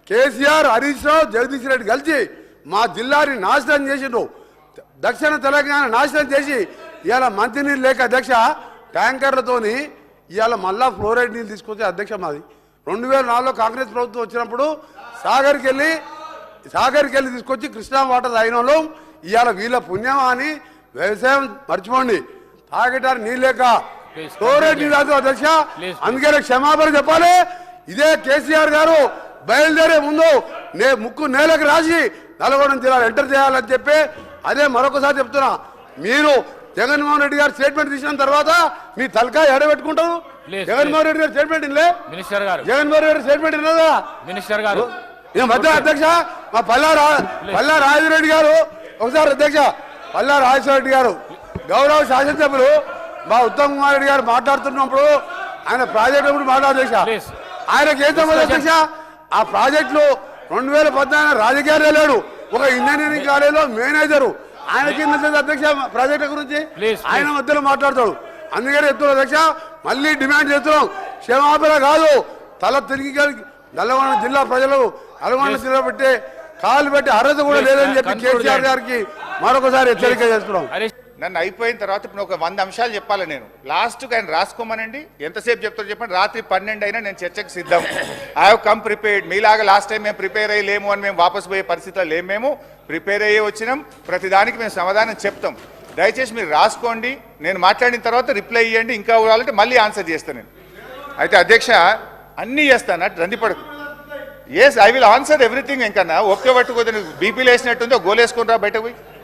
కేసీఆర్, హరీష్ రావు, జగదీష్ రెడ్డి కలిసి మా జిల్లాని నాశనం చేసిండ్రు. దక్షిణ తెలంగాణ నాశనం చేసి ఇవాళ మంచినీళ్ళు లేక అధ్యక్ష ట్యాంకర్లతోని ఇవాళ మళ్ళా ఫ్లోరైడ్ నీళ్ళు తీసుకొచ్చే అధ్యక్ష మాది 2004లో కాంగ్రెస్ ప్రభుత్వం వచ్చినప్పుడు సాగర్కి వెళ్ళి తీసుకొచ్చి కృష్ణా వాటర్ తాగిన ఇవాళ వీళ్ళ పుణ్యమా అని వ్యవసాయం మర్చిపోండి. తాగటానికి నీళ్ళు లేక ఫ్లోరైడ్ నీళ్ళు రాదు అధ్యక్ష. అందుకే క్షమాపణ చెప్పాలి. ఇదే కేసీఆర్ గారు బయలుదేరే ముందు ముక్కు నేలకు రాసి నల్గొండ జిల్లాలో ఎంటర్ చేయాలని చెప్పి అదే మరొకసారి చెప్తున్నా. మీరు జగన్మోహన్ రెడ్డి గారు స్టేట్మెంట్ తీసిన తర్వాత మీ తలకాయ ఎడబెట్టుకుంటారు. జగన్మోహన్ రెడ్డి గారు స్టేట్మెంట్ ఇల్లే, జగన్మోహన్ రెడ్డి స్టేట్మెంట్ ఇన్నదా మినిస్టర్ గారు మధ్య అధ్యక్ష మా పల్లా రాజరెడ్డి గారు ఒకసారి అధ్యక్ష పల్లా రాజశేఖర గారు గౌరవ శాసనసభ్యులు మా ఉత్తమ్ కుమార్ రెడ్డి గారు మాట్లాడుతున్నప్పుడు ఆయన ప్రాజెక్టు గురించి మాట్లాడధ్యక్ష ఆయనకి ఏం సంబంధం అధ్యక్ష? ఆ ప్రాజెక్టులో 2014 రాజకీయాలు లేడు, ఒక ఇంజనీరింగ్ కాలేజీలో మేనేజరు ఆయనకి అధ్యక్ష ప్రాజెక్టు గురించి ఆయన మధ్యలో మాట్లాడతాడు. అందుకని చెప్తున్నాం అధ్యక్ష, మళ్ళీ డిమాండ్ చేస్తున్నాం, క్షమాపణ కాదు తల తిరిగి నల్గొండ జిల్లా ప్రజలు నల్గొండ జిల్లా పెట్టే కాలు పెట్టి అర్హత కూడా లేదని చెప్పి కేసీఆర్ గారికి మరొకసారి హెచ్చరిక చేస్తున్నాం. నన్ను అయిపోయిన తర్వాత ఇప్పుడు ఒక 100 అంశాలు చెప్పాలి. నేను లాస్ట్కి ఆయన రాసుకోమనండి, ఎంతసేపు చెప్తారో చెప్పండి. రాత్రి 12 అయినా నేను చర్చకు సిద్ధం. I have come prepared. మీలాగా లాస్ట్ టైం మేము ప్రిపేర్ అయ్యలేము అని మేము వాపసు పోయే పరిస్థితిలో లేము. మేము ప్రిపేర్ అయ్యే వచ్చినాం, ప్రతిదానికి మేము సమాధానం చెప్తాం. దయచేసి మీరు రాసుకోండి, నేను మాట్లాడిన తర్వాత రిప్లై ఇవ్వండి. ఇంకా కావాలంటే మళ్ళీ ఆన్సర్ చేస్తాను నేను. అయితే అధ్యక్ష అన్నీ చేస్తాను, అటు రందిపడకు. Yes, I will answer everything. ఇంకా ఒక్క పట్టుకోదు, బీపీలు వేసినట్టుందో గోలేసుకుని రా బయటకు పోయి.